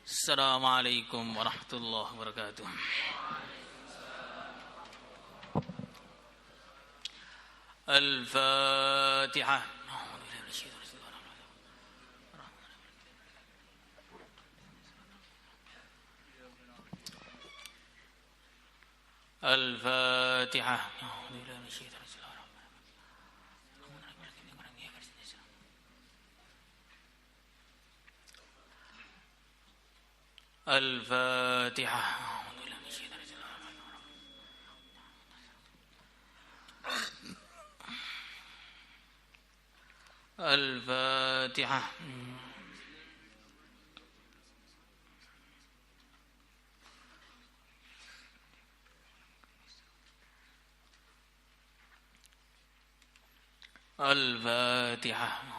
Assalamualaikum warahmatullahi wabarakatuh. Al-Fatihah. Al-Fatihah. Al-Fatihah. Al-Fatihah. Al-Fatihah.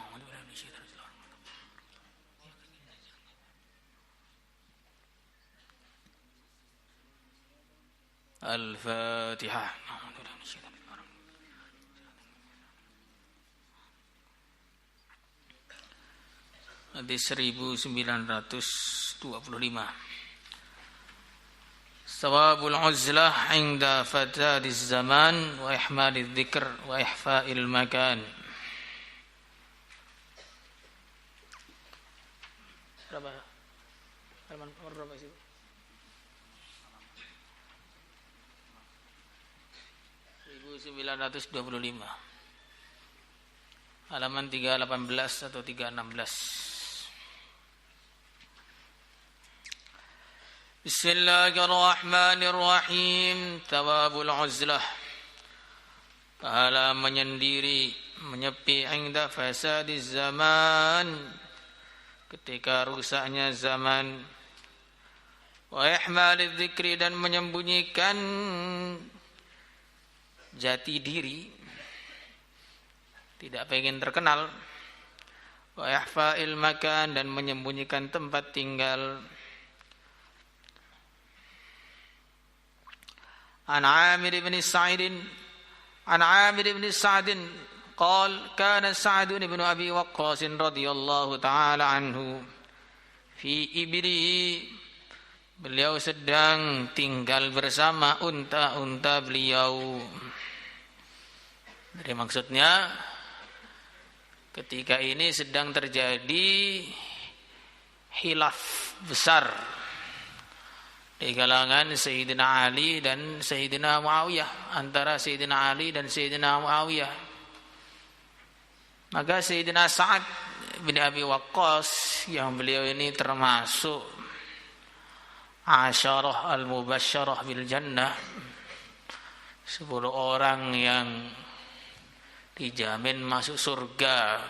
Al-Fatihah. Hadis 1925. Sawabul uzlah 'inda fatadiz zaman wa ihmaliz dzikr wa ihfa'il makan. Berapa? Halaman berapa sih? 1925. Halaman 318 atau 316. Bismillahirrahmanirrahim. Thawabul uzlah. Pahala menyendiri, menyepi, inda fasadiz zaman, ketika rusaknya zaman, wa ihmaliz dzikri, dan menyembunyikan jati diri, tidak pengen terkenal, wa ihfa'il makan, dan menyembunyikan tempat tinggal. An Amir bin Sa'id قال كان سعد بن أبي وقاص رضي الله تعالى عنه في إبله. Beliau sedang tinggal bersama unta-unta beliau. Jadi maksudnya ketika ini sedang terjadi khilaf besar di kalangan Sayyidina Ali dan Sayyidina Muawiyah, antara Sayyidina Ali dan Sayyidina Muawiyah. Maka Sayyidina Sa'ad bin Abi Waqqas, yang beliau ini termasuk Asyarah al-Mubasyarah bil Jannah, 10 orang yang dijamin masuk surga,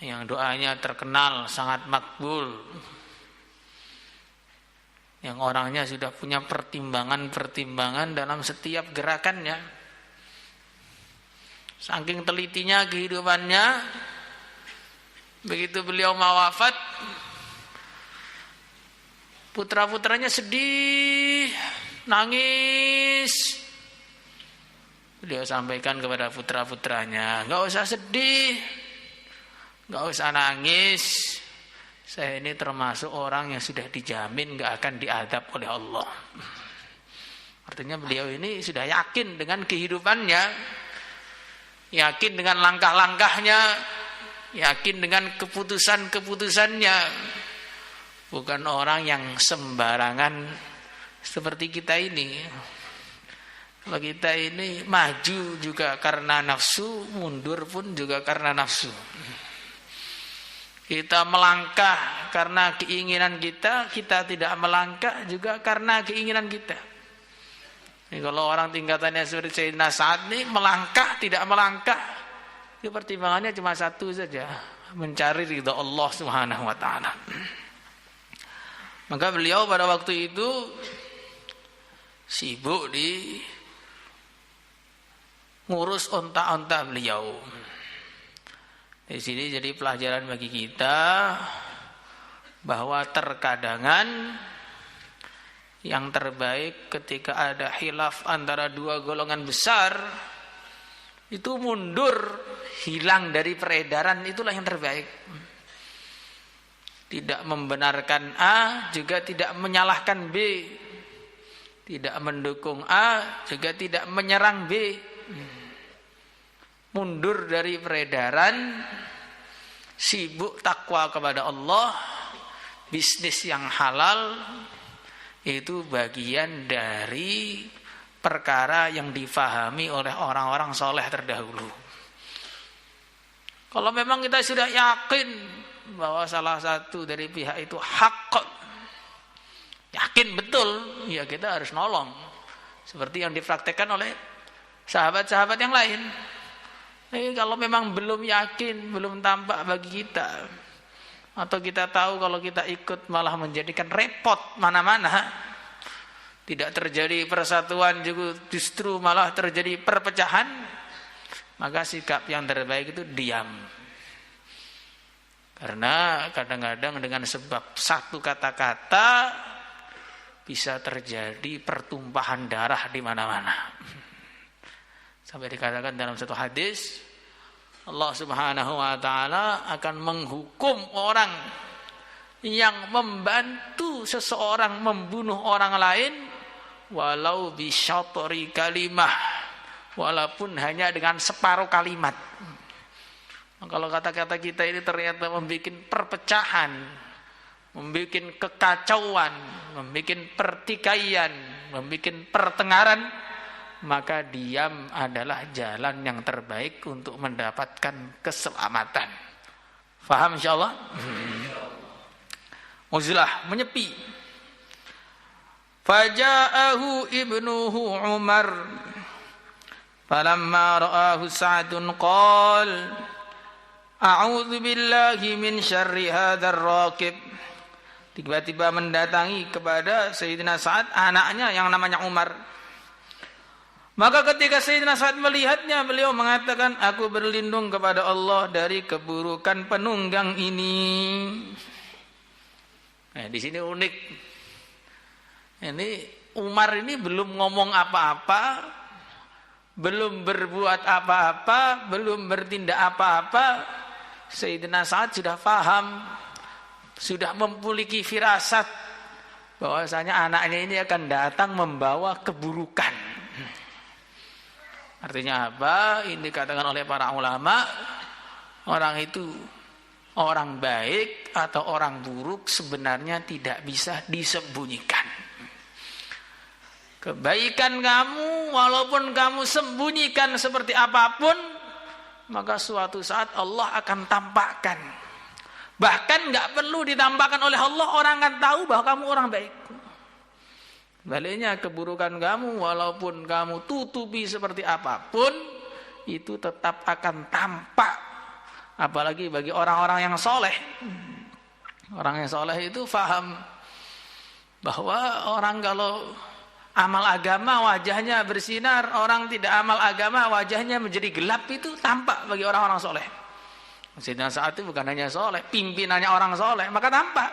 yang doanya terkenal sangat makbul, yang orangnya sudah punya pertimbangan-pertimbangan dalam setiap gerakannya. Saking telitinya kehidupannya, begitu beliau mau wafat, putra-putranya sedih, nangis. Beliau sampaikan kepada putra-putranya, "Enggak usah sedih, enggak usah nangis. Saya ini termasuk orang yang sudah dijamin enggak akan diadab oleh Allah." Artinya beliau ini sudah yakin dengan kehidupannya, yakin dengan langkah-langkahnya, yakin dengan keputusan-keputusannya. Bukan orang yang sembarangan seperti kita ini. Kalau kita ini maju juga karena nafsu, mundur pun juga karena nafsu. Kita melangkah karena keinginan kita, kita tidak melangkah juga karena keinginan kita. Ini kalau orang tingkatannya seperti Sayyidina Sa'ad ini, melangkah tidak melangkah, itu pertimbangannya cuma satu saja, mencari ridha Allah Subhanahu wa taala. Maka beliau pada waktu itu sibuk di ngurus onta-onta beliau. Di sini jadi pelajaran bagi kita bahwa terkadangan yang terbaik ketika ada khilaf antara dua golongan besar itu mundur, hilang dari peredaran, itulah yang terbaik. tidak membenarkan A, juga tidak menyalahkan B. Tidak mendukung A, juga tidak menyerang B. Mundur dari peredaran, sibuk takwa kepada Allah, bisnis yang halal, itu bagian dari perkara yang difahami oleh orang-orang soleh terdahulu. Kalau memang kita sudah yakin bahwa salah satu dari pihak itu hak, yakin betul, ya kita harus nolong. Seperti yang dipraktekkan oleh sahabat-sahabat yang lain. Kalau memang belum yakin, belum tampak bagi kita, atau kita tahu kalau kita ikut malah menjadikan repot mana-mana, tidak terjadi persatuan, justru malah terjadi perpecahan, maka sikap yang terbaik itu diam. Karena kadang-kadang dengan sebab satu kata-kata bisa terjadi pertumpahan darah di mana-mana. Sampai dikatakan dalam satu hadis, Allah Subhanahu wa taala akan menghukum orang yang membantu seseorang membunuh orang lain walau bisyatri kalimah, walaupun hanya dengan separuh kalimat. Kalau kata-kata kita ini ternyata membuat perpecahan, membuat kekacauan, membuat pertikaian, membuat pertengkaran, maka diam adalah jalan yang terbaik untuk mendapatkan keselamatan. Faham insyaallah? Uzlah, menyepi. Faja'ahu ibnuhu Umar falamma ra'ahu Sa'dun qala a'udzu billahi min syarri hadzal raqib. Tiba-tiba mendatangi kepada Sayyidina Sa'ad anaknya yang namanya Umar. Maka ketika Sayyidina Sa'ad melihatnya, beliau mengatakan, aku berlindung kepada Allah dari keburukan penunggang ini. Nah, di sini unik. Ini Umar ini belum ngomong apa-apa, belum berbuat apa-apa, belum bertindak apa-apa. Sayyidina Sa'ad sudah paham, sudah memiliki firasat bahwasanya anaknya ini akan datang membawa keburukan. Artinya apa? Ini dikatakan oleh para ulama, orang itu orang baik atau orang buruk sebenarnya tidak bisa disembunyikan. Kebaikan kamu walaupun kamu sembunyikan seperti apapun, maka suatu saat Allah akan tampakkan. Bahkan gak perlu ditampakkan oleh Allah, orang akan tahu bahwa kamu orang baik. Baliknya keburukan kamu walaupun kamu tutupi seperti apapun, itu tetap akan tampak. Apalagi bagi orang-orang yang soleh. Orang yang soleh itu faham bahwa orang kalau amal agama wajahnya bersinar, orang tidak amal agama wajahnya menjadi gelap, itu tampak bagi orang-orang soleh. Sayyidina Sa'ad itu bukan hanya soleh, pimpinannya orang soleh, maka tampak.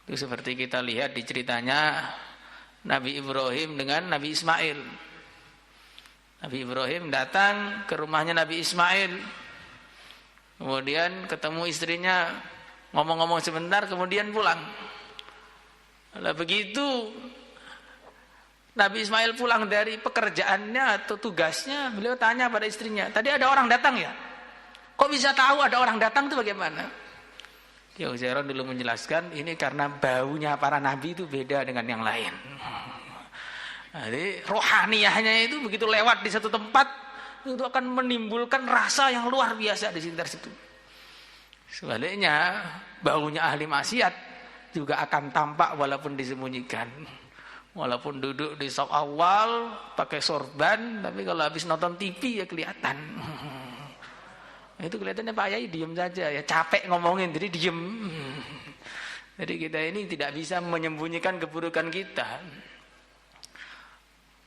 Itu seperti kita lihat di ceritanya Nabi Ibrahim dengan Nabi Ismail. Nabi Ibrahim datang ke rumahnya Nabi Ismail, kemudian ketemu istrinya, ngomong-ngomong sebentar, kemudian pulang. Lalu begitu Nabi Ismail pulang dari pekerjaannya atau tugasnya, beliau tanya pada istrinya, tadi ada orang datang ya? Kok bisa tahu ada orang datang itu bagaimana? Ya Uzairon dulu menjelaskan, ini karena baunya para nabi itu beda dengan yang lain. Jadi rohaniyahnya itu begitu lewat di satu tempat, itu akan menimbulkan rasa yang luar biasa di sekitar situ. Sebaliknya, baunya ahli maksiat juga akan tampak walaupun disembunyikan. Walaupun duduk di saf awal pakai sorban, tapi kalau habis nonton TV ya kelihatan. Itu kelihatannya Pak Yai diem saja ya, capek ngomongin jadi diem. Jadi kita ini tidak bisa menyembunyikan keburukan kita.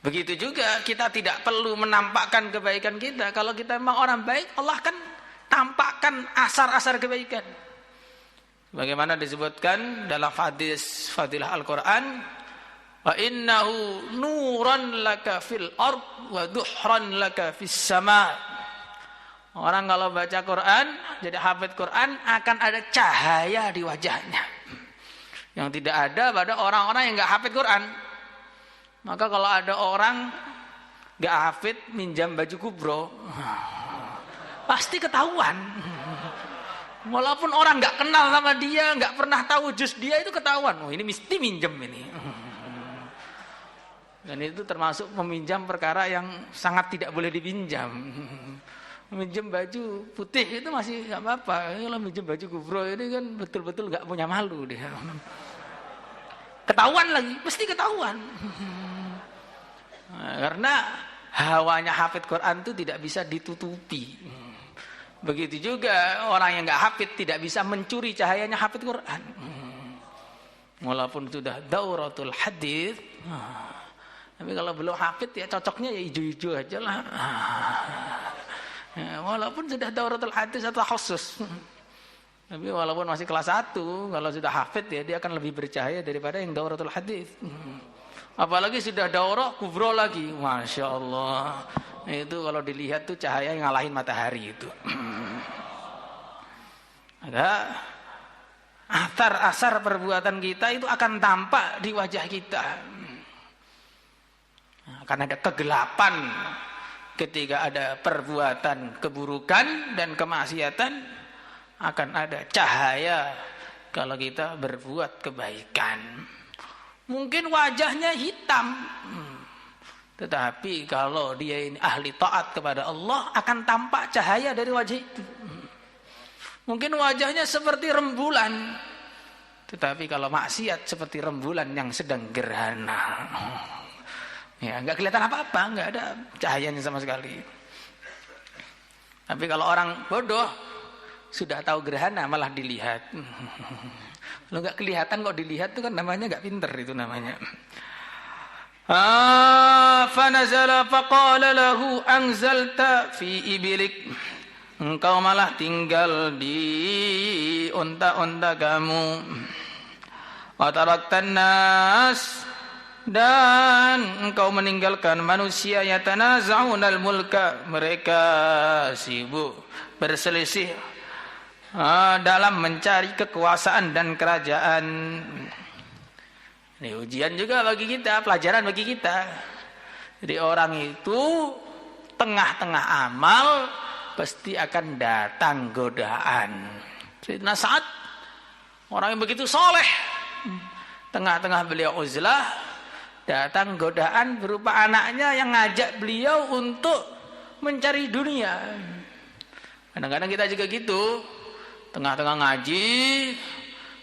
Begitu juga kita tidak perlu menampakkan kebaikan kita. Kalau kita memang orang baik, Allah akan tampakkan asar-asar kebaikan. Bagaimana disebutkan dalam hadis fadilah Al-Quran, wa innahu nuran laka fil ard wa duhran laka fis sama'. Orang kalau baca Quran, jadi hafid Quran, akan ada cahaya di wajahnya. Yang tidak ada pada orang-orang yang nggak hafid Quran. Maka kalau ada orang nggak hafid minjam baju kubro, pasti ketahuan. Walaupun orang nggak kenal sama dia, nggak pernah tahu juz dia, itu ketahuan. Oh, ini mesti minjem ini. Dan itu termasuk meminjam perkara yang sangat tidak boleh dipinjam. Minjem baju putih itu masih nggak apa-apa. Kalau minjem baju kubro ini kan betul-betul nggak punya malu dia. Ketahuan lagi, mesti ketahuan. Nah, karena hawanya hafid Quran itu tidak bisa ditutupi. Begitu juga orang yang nggak hafid tidak bisa mencuri cahayanya hafid Quran. Walaupun sudah dauratul hadits, tapi kalau belum hafid ya cocoknya ya hijau-hijau aja lah. Walaupun sudah dauratul hadits atau khusus. Tapi walaupun masih kelas 1, kalau sudah hafid ya dia akan lebih bercahaya daripada yang dauratul hadits. Apalagi sudah daurah kubro lagi, Masya Allah. Itu kalau dilihat tuh cahaya yang ngalahin matahari itu. Ada asar perbuatan kita itu akan tampak di wajah kita. Akan ada kegelapan ketika ada perbuatan keburukan dan kemaksiatan, akan ada cahaya kalau kita berbuat kebaikan. Mungkin wajahnya hitam, tetapi kalau dia ini ahli taat kepada Allah, akan tampak cahaya dari wajah itu. Mungkin wajahnya seperti rembulan, tetapi kalau maksiat seperti rembulan yang sedang gerhana. Ya, nggak kelihatan apa-apa, nggak ada cahayanya sama sekali. Tapi kalau orang bodoh sudah tahu gerhana malah dilihat. Kalau nggak kelihatan kok dilihat itu kan namanya nggak pinter, itu namanya. Fanazala faqala lahu anzalta fi ibilik. Engkau malah tinggal di unta-unta kamu. Wa taraktan nas, dan engkau meninggalkan manusia yatanaza'unal mulka, mereka sibuk berselisih dalam mencari kekuasaan dan kerajaan. Ini ujian juga bagi kita, pelajaran bagi kita. Jadi orang itu tengah-tengah amal pasti akan datang godaan. Sayyidina Sa'ad, orang yang begitu soleh, tengah-tengah beliau uzlah, datang godaan berupa anaknya yang ngajak beliau untuk mencari dunia. Kadang-kadang kita juga gitu, tengah-tengah ngaji,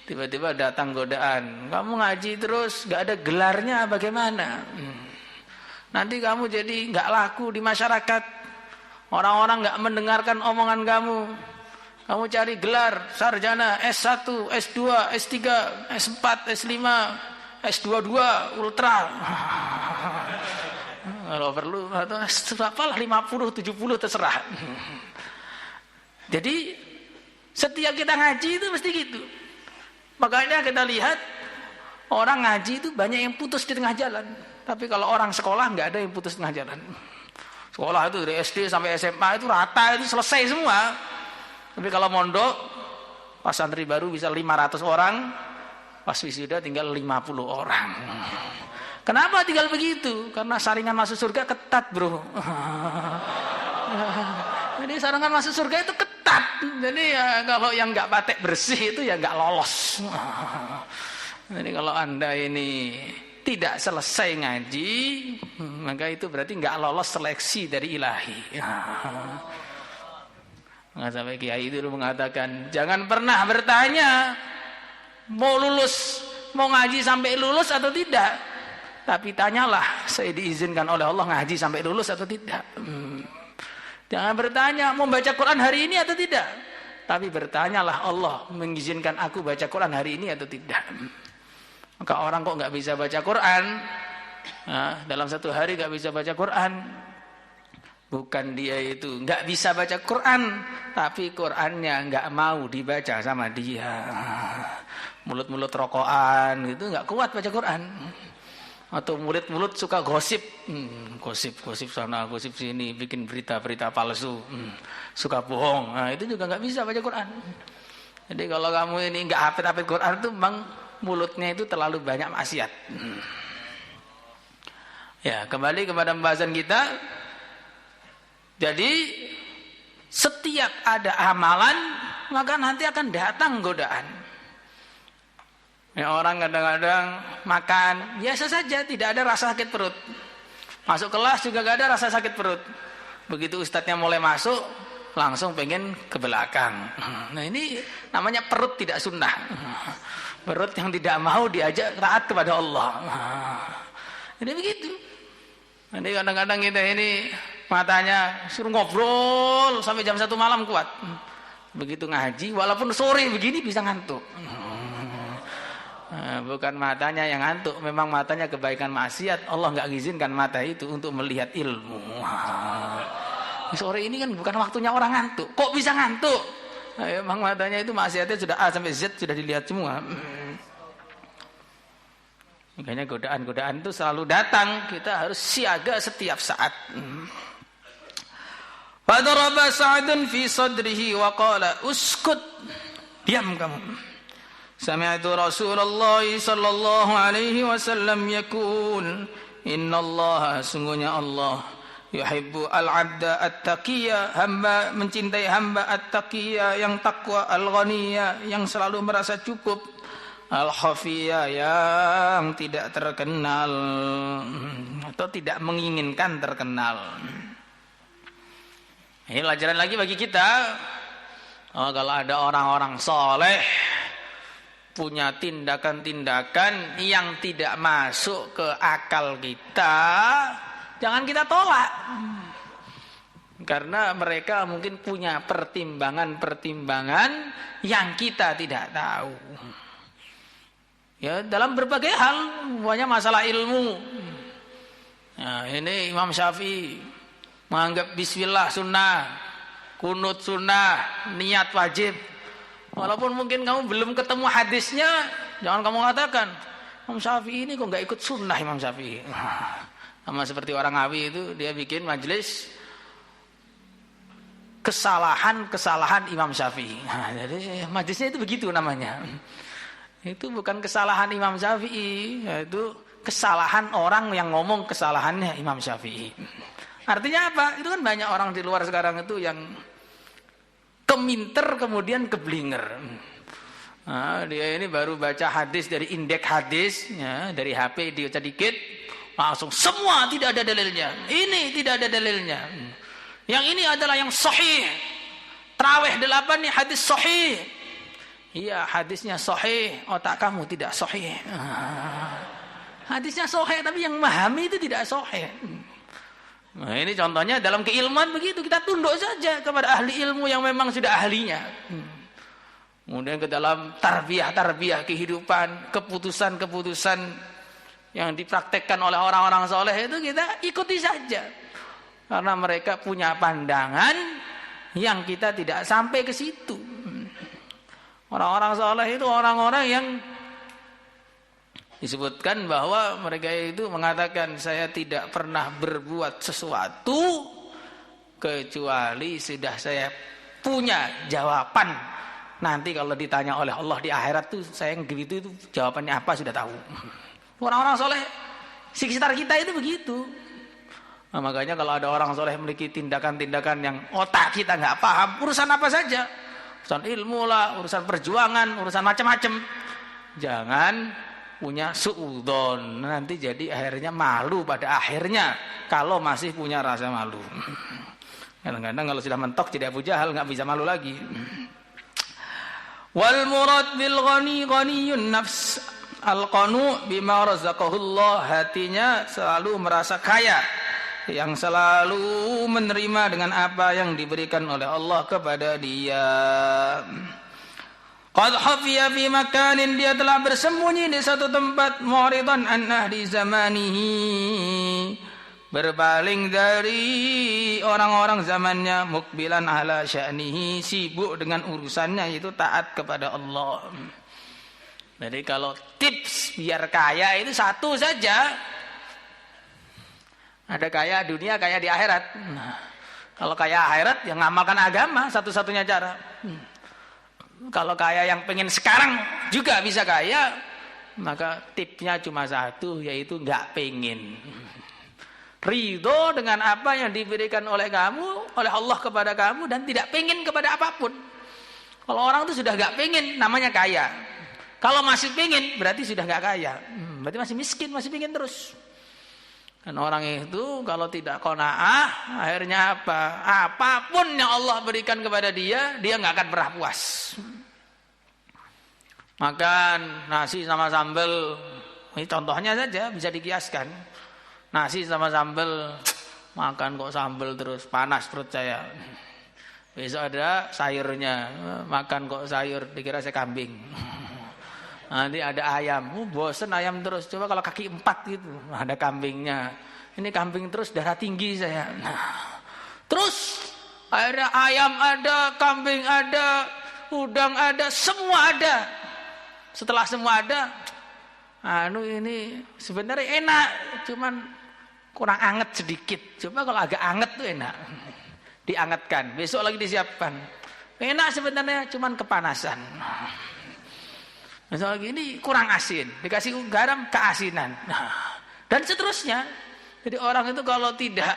tiba-tiba datang godaan. Kamu ngaji terus gak ada gelarnya bagaimana? Nanti kamu jadi gak laku di masyarakat. Orang-orang gak mendengarkan omongan kamu. Kamu cari gelar sarjana S1, S2, S3, S4, S5, S22, ultra. Kalau perlu atau apalah 50, 70 terserah. Jadi setiap kita ngaji itu mesti gitu. Makanya kita lihat orang ngaji itu banyak yang putus di tengah jalan. Tapi kalau orang sekolah nggak ada yang putus di tengah jalan. Sekolah itu dari SD sampai SMA itu rata, itu selesai semua. Tapi kalau mondok, pas santri baru bisa 500 orang, pas wisuda tinggal 50 orang. Kenapa tinggal begitu? Karena saringan masuk surga ketat, bro. Jadi saringan masuk surga itu ketat. Jadi ya, kalau yang nggak patek bersih itu ya nggak lolos. Jadi kalau Anda ini tidak selesai ngaji, maka itu berarti nggak lolos seleksi dari ilahi. Nggak sampai kiai itu mengatakan, jangan pernah bertanya mau lulus, mau ngaji sampai lulus atau tidak, tapi tanyalah, saya diizinkan oleh Allah ngaji sampai lulus atau tidak. Jangan bertanya mau baca Quran hari ini atau tidak, tapi bertanyalah, Allah mengizinkan aku baca Quran hari ini atau tidak. Maka orang kok nggak bisa baca Quran, dalam satu hari nggak bisa baca Quran, bukan dia itu nggak bisa baca Quran, tapi Qurannya nggak mau dibaca sama dia. Mulut-mulut rokokan gitu, nggak kuat baca Quran. Atau murid-murid suka gosip, gosip sana, gosip sini, bikin berita-berita palsu, suka bohong. Nah, itu juga nggak bisa baca Quran. Jadi kalau kamu ini nggak hafid Quran itu memang mulutnya itu terlalu banyak maksiat. Ya, kembali kepada pembahasan kita. Jadi setiap ada amalan maka nanti akan datang godaan. Ya, orang kadang-kadang makan biasa saja, tidak ada rasa sakit perut. Masuk kelas juga gak ada rasa sakit perut. Begitu ustadznya mulai masuk, langsung pengen ke belakang. Nah, ini namanya perut tidak sunnah. Perut yang tidak mau diajak taat kepada Allah. Ini begitu. Jadi kadang-kadang kita ini matanya suruh ngobrol sampai jam 1 malam kuat. Begitu ngaji, walaupun sore begini bisa ngantuk. Bukan matanya yang ngantuk, memang matanya kebaikan maksiat. Allah nggak izinkan mata itu untuk melihat ilmu. Sore ini kan bukan waktunya orang ngantuk. Kok bisa ngantuk? Memang matanya itu maksiatnya sudah A sampai Z sudah dilihat semua. Makanya godaan-godaan itu selalu datang. Kita harus siaga setiap saat. Fadaraba Sa'dun fi sadrihi wa qala uskut. Diam kamu. Sami'tu Rasulullah sallallahu alaihi wasallam yaqul innallaha sungguhnya Allah yuhibbu al-'abda at-taqiyya, hamba mencintai hamba at-taqiyya yang takwa, al-ghaniyya yang selalu merasa cukup, al-khafiyya yang tidak terkenal atau tidak menginginkan terkenal. Ini pelajaran lagi bagi kita. Kalau ada orang-orang soleh punya tindakan-tindakan yang tidak masuk ke akal kita, jangan kita tolak. Karena mereka mungkin punya pertimbangan-pertimbangan yang kita tidak tahu. Ya, dalam berbagai hal, banyak masalah ilmu. Nah, ini Imam Syafi'i menganggap bismillah sunnah, kunut sunnah, niat wajib. Walaupun mungkin kamu belum ketemu hadisnya, jangan kamu katakan Imam Syafi'i ini kok nggak ikut sunnah Imam Syafi'i. Sama seperti orang Ngawi itu, dia bikin majelis kesalahan Imam Syafi'i. Jadi majelisnya itu begitu namanya. Itu bukan kesalahan Imam Syafi'i, itu kesalahan orang yang ngomong kesalahannya Imam Syafi'i. Artinya apa? Itu kan banyak orang di luar sekarang itu yang keminter kemudian keblinger. Nah, dia ini baru baca hadis dari indeks hadis, ya, dari HP dia dikit, langsung semua tidak ada dalilnya. Ini tidak ada dalilnya. Yang ini adalah yang sahih. Tarawih 8 nih hadis sahih. Iya, hadisnya sahih, otak kamu tidak sahih. Hadisnya sahih tapi yang memahami itu tidak sahih. Nah, ini contohnya dalam keilmuan begitu, kita tunduk saja kepada ahli ilmu yang memang sudah ahlinya. Kemudian ke dalam tarbiyah kehidupan, keputusan-keputusan yang dipraktekkan oleh orang-orang soleh itu kita ikuti saja. Karena mereka punya pandangan yang kita tidak sampai ke situ. Orang-orang soleh itu orang-orang yang disebutkan bahwa mereka itu mengatakan saya tidak pernah berbuat sesuatu kecuali sudah saya punya jawaban. Nanti kalau ditanya oleh Allah di akhirat tuh saya begitu itu jawabannya apa sudah tahu. Orang-orang soleh sekitar kita itu begitu. Nah, makanya kalau ada orang soleh memiliki tindakan-tindakan yang otak kita nggak paham, urusan apa saja, urusan ilmu lah, urusan perjuangan, urusan macam-macam, jangan punya suudzon, nanti jadi akhirnya malu pada akhirnya kalau masih punya rasa malu. Kadang-kadang kalau sudah mentok jadi Abu Jahal nggak bisa malu lagi. Wal murad bil ghani ghaniyun nafs, al qanu bima razaqahullah, hatinya selalu merasa kaya, yang selalu menerima dengan apa yang diberikan oleh Allah kepada dia. Qad hafiya fi makanin, dia telah bersembunyi di satu tempat, mu'ridan an ahli zamanihi, berpaling dari orang-orang zamannya, mukbilan ala sya'nihi, sibuk dengan urusannya itu taat kepada Allah. Jadi kalau tips biar kaya itu satu saja, Ada kaya dunia, kaya di akhirat. Nah, kalau kaya akhirat, yang ngamalkan agama satu-satunya cara. Kalau kaya yang pengen sekarang juga bisa kaya, maka tipnya cuma satu, yaitu nggak pengen. Ridho dengan apa yang diberikan oleh kamu, oleh Allah kepada kamu, dan tidak pengen kepada apapun. Kalau orang itu sudah nggak pengen, namanya kaya. Kalau masih pengen, berarti sudah nggak kaya. Berarti masih miskin, masih pengen terus. Dan orang itu kalau tidak qanaah, akhirnya apa? Apapun yang Allah berikan kepada dia nggak akan pernah puas. Makan nasi sama sambal, ini contohnya saja bisa dikiaskan. Nasi sama sambal, makan kok sambal terus, panas perut saya. Besok ada sayurnya, makan kok sayur, dikira saya kambing. Nanti ada ayam, bosen ayam terus. Coba kalau kaki 4 gitu, ada kambingnya. Ini kambing terus, darah tinggi saya. Terus akhirnya ayam ada, kambing ada, udang ada, semua ada. Setelah semua ada, ini sebenarnya enak, cuman kurang anget sedikit. Coba kalau agak anget tuh enak. Diangetkan, besok lagi disiapkan. Enak sebenarnya, cuman kepanasan. Besok lagi ini kurang asin, dikasih garam keasinan. Dan seterusnya. Jadi orang itu kalau tidak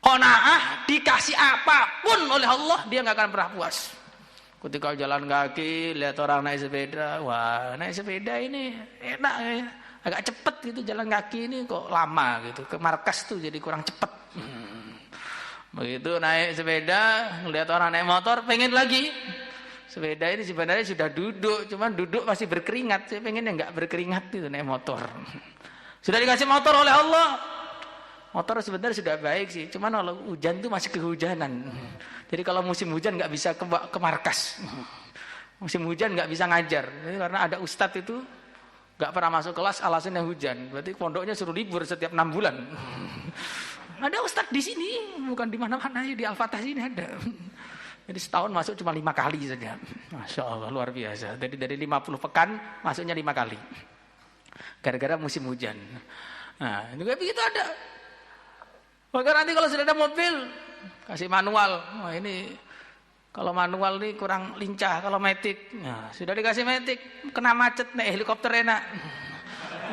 qanaah, dikasih apapun oleh Allah, dia nggak akan pernah puas. Ketika jalan kaki, lihat orang naik sepeda, wah naik sepeda ini enak ya. Agak cepet gitu jalan kaki ini kok lama gitu. Ke markas tuh jadi kurang cepet. Begitu naik sepeda, lihat orang naik motor, pengen lagi. Sepeda ini sebenarnya sudah duduk, cuman duduk masih berkeringat. Saya pengen yang nggak berkeringat itu naik motor. Sudah dikasih motor oleh Allah. Motor sebenarnya sudah baik sih, cuman kalau hujan tuh masih kehujanan. Jadi kalau musim hujan nggak bisa ke markas. Musim hujan nggak bisa ngajar. Jadi karena ada ustadz itu nggak pernah masuk kelas alasannya hujan. Berarti pondoknya suruh libur setiap 6 bulan. Ada ustadz di sini, bukan di mana-mana, di Al-Fatah sini ada. Jadi setahun masuk cuma 5 kali saja. Masya Allah, luar biasa. Jadi dari 50 pekan masuknya 5 kali. Gara-gara musim hujan. Nah, juga begitu ada. Maka nanti kalau sudah ada mobil, kasih manual. Wah ini kalau manual ini kurang lincah, kalau matic. Nah, sudah dikasih matic, kena macet, naik helikopter enak.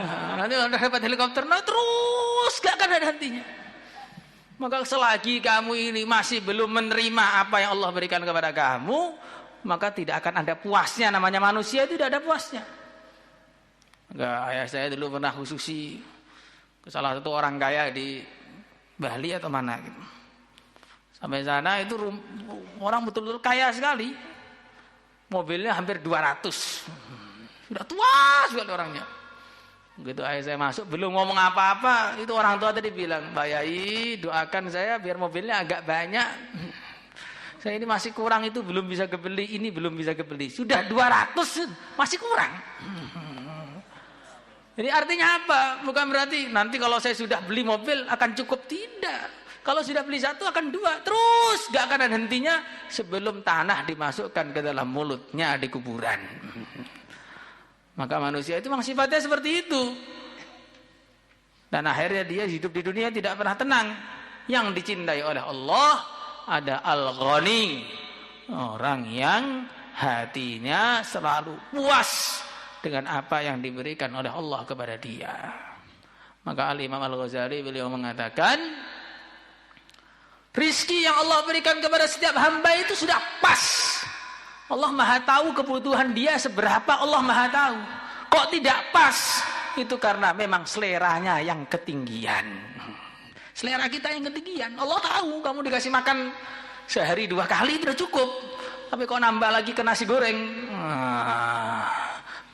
Nah, nanti kalau udah dapat helikopter, nah terus gak akan ada hentinya. Maka selagi kamu ini masih belum menerima apa yang Allah berikan kepada kamu, maka tidak akan ada puasnya. Namanya manusia itu tidak ada puasnya. Maka ayah saya dulu pernah khususi ke salah satu orang kaya di Bali atau mana gitu. Sampai sana itu orang betul-betul kaya sekali. Mobilnya hampir 200. Sudah tua sekali orangnya. Begitu ayah saya masuk, belum ngomong apa-apa, itu orang tua tadi bilang, Pak Yai doakan saya biar mobilnya agak banyak. Saya ini masih kurang, itu belum bisa kebeli, ini belum bisa kebeli. Sudah 200, masih kurang. Jadi artinya apa? Bukan berarti nanti kalau saya sudah beli mobil akan cukup, tidak. Kalau sudah beli 1 akan 2, terus gak akan ada hentinya sebelum tanah dimasukkan ke dalam mulutnya di kuburan. Maka manusia itu memang sifatnya seperti itu. Dan akhirnya dia hidup di dunia tidak pernah tenang. Yang dicintai oleh Allah ada Al-Ghani, orang yang hatinya selalu puas dengan apa yang diberikan oleh Allah kepada dia. Maka Al-Imam Al-Ghazali beliau mengatakan, rizki yang Allah berikan kepada setiap hamba itu sudah pas. Allah Maha tahu kebutuhan dia seberapa, Allah Maha tahu. Kok tidak pas? Itu karena memang seleranya yang ketinggian. Selera kita yang ketinggian. Allah tahu kamu dikasih makan sehari 2 kali itu sudah cukup. Tapi kok nambah lagi ke nasi goreng?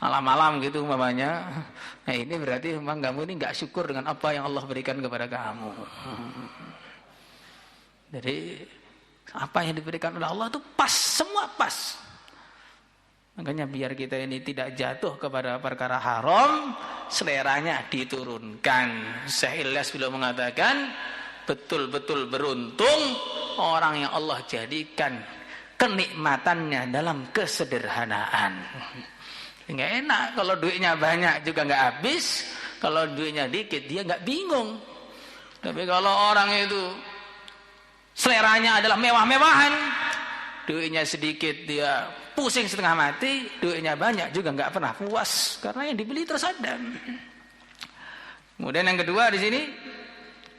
Malam-malam gitu umpamanya. Nah ini berarti memang kamu ini nggak syukur dengan apa yang Allah berikan kepada kamu. Jadi apa yang diberikan oleh Allah itu pas, semua pas. Makanya biar kita ini tidak jatuh kepada perkara haram, seleranya diturunkan. Syekh Ilyas beliau mengatakan, betul-betul beruntung orang yang Allah jadikan kenikmatannya dalam kesederhanaan. Nggak enak kalau duitnya banyak juga nggak habis, kalau duitnya dikit dia nggak bingung. Tapi kalau orang itu seleranya adalah mewah-mewahan, duitnya sedikit dia pusing setengah mati, duitnya banyak juga nggak pernah puas karena yang dibeli terus ada. Kemudian yang kedua di sini,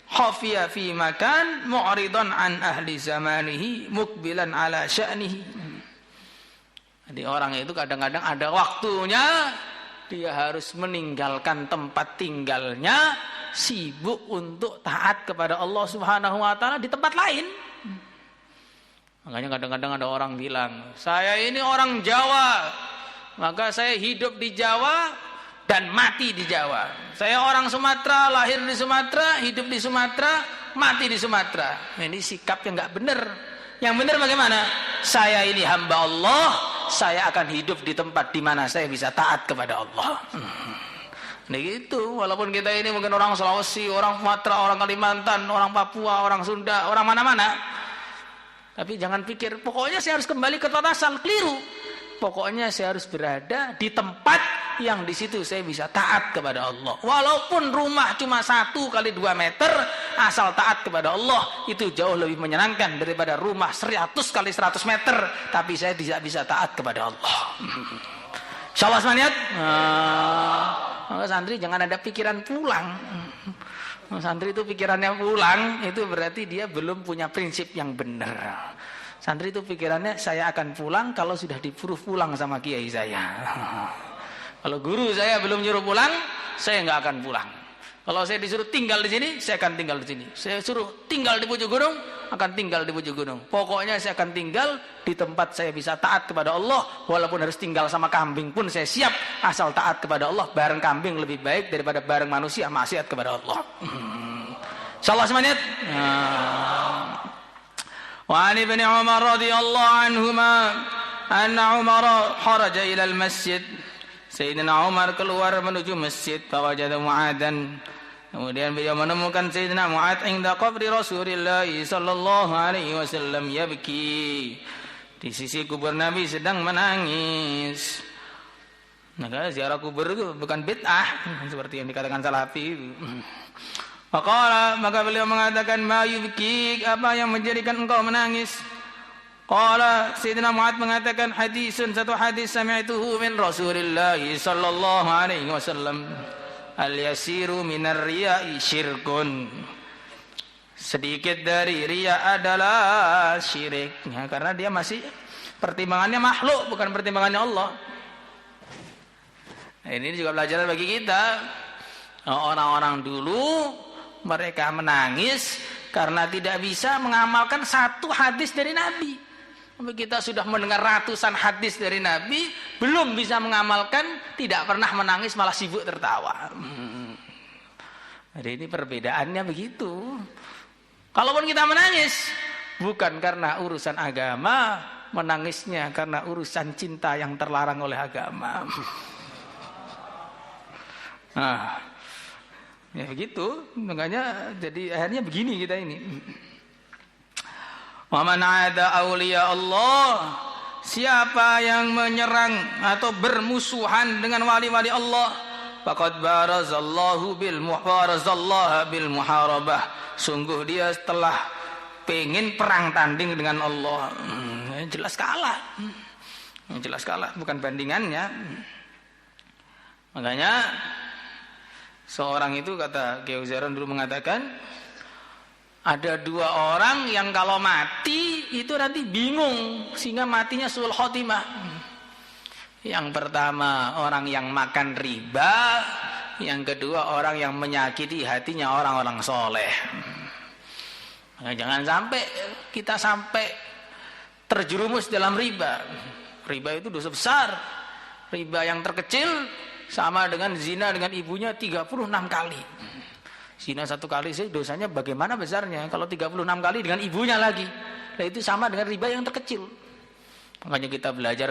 khafiya fi makan mu'ridan an ahli zamanihi mukbilan ala sya'nihi. Jadi orang itu kadang-kadang ada waktunya dia harus meninggalkan tempat tinggalnya, sibuk untuk taat kepada Allah Subhanahu wa taala di tempat lain. Makanya kadang-kadang ada orang bilang, saya ini orang Jawa, maka saya hidup di Jawa dan mati di Jawa. Saya orang Sumatera, lahir di Sumatera, hidup di Sumatera, mati di Sumatera. Ini sikap yang nggak benar. Yang benar bagaimana? Saya ini hamba Allah, saya akan hidup di tempat di mana saya bisa taat kepada Allah. Nah gitu, walaupun kita ini mungkin orang Sulawesi, orang Sumatera, orang Kalimantan, orang Papua, orang Sunda, orang mana-mana. Tapi jangan pikir, pokoknya saya harus kembali ke tempat asal, keliru. Pokoknya saya harus berada di tempat yang di situ saya bisa taat kepada Allah. Walaupun rumah cuma 1 kali 2 meter, asal taat kepada Allah, itu jauh lebih menyenangkan daripada rumah 100 kali 100 meter, tapi saya tidak bisa taat kepada Allah. Insyaallah semangat. Maka santri jangan ada pikiran pulang. Santri itu pikirannya pulang, itu berarti dia belum punya prinsip yang benar. Santri itu pikirannya saya akan pulang kalau sudah disuruh pulang sama kiai saya. Kalau guru saya belum nyuruh pulang, saya nggak akan pulang. Kalau saya disuruh tinggal di sini, saya akan tinggal di sini. Saya suruh tinggal di pucuk gunung, akan tinggal di pucuk gunung. Pokoknya saya akan tinggal di tempat saya bisa taat kepada Allah. Walaupun harus tinggal sama kambing pun saya siap, asal taat kepada Allah. Bareng kambing lebih baik daripada bareng manusia maksiat kepada Allah. Insyaallah semangat. وعن ابن عمر رضي الله عنهما أن عمر خرج إلى المسجid. Sayyidina Umar keluar menuju masjid, fawajada Mu'adhan. Kemudian beliau menemukan Sayyidina Mu'adh inda qabri Rasulillah sallallahu alaihi wasallam yabki. Di sisi kubur Nabi sedang menangis. Maka ziarah kubur itu bukan bid'ah seperti yang dikatakan Salafi. Maka beliau mengatakan, ma yubkik, apa yang menjadikan engkau menangis? Qala, Sayyidina Mu'adh mengatakan, hadisun, satu hadis sami'tuhu min Rasulillah sallallahu alaihi wasallam, al-yasiru minar riya'i syirkun. Sedikit dari riya adalah syirik. Ya, karena dia masih pertimbangannya makhluk, bukan pertimbangannya Allah. Nah, ini juga pelajaran bagi kita. Orang-orang dulu mereka menangis karena tidak bisa mengamalkan satu hadis dari Nabi. Kita sudah mendengar ratusan hadis dari Nabi, belum bisa mengamalkan, tidak pernah menangis, malah sibuk tertawa. Jadi ini perbedaannya begitu. Kalaupun kita menangis, bukan karena urusan agama, menangisnya karena urusan cinta yang terlarang oleh agama. Nah, ya begitu, makanya jadi akhirnya begini kita ini. Wa man 'ada auliya Allah, siapa yang menyerang atau bermusuhan dengan wali-wali Allah, faqad barazallahu bil muharabah. Sungguh dia telah pengen perang tanding dengan Allah. Jelas kalah. Jelas kalah, bukan bandingannya. Makanya seorang itu, kata Kiai Uzairun dulu mengatakan, ada 2 orang yang kalau mati itu nanti bingung, sehingga matinya suul khotimah. Yang pertama orang yang makan riba, yang kedua orang yang menyakiti hatinya orang-orang soleh. Nah, jangan sampai kita terjerumus dalam riba. Riba itu dosa besar. Riba yang terkecil sama dengan zina dengan ibunya 36 kali. Zina 1 kali sih dosanya bagaimana besarnya? Kalau 36 kali dengan ibunya lagi. Nah, itu sama dengan riba yang terkecil. Makanya kita belajar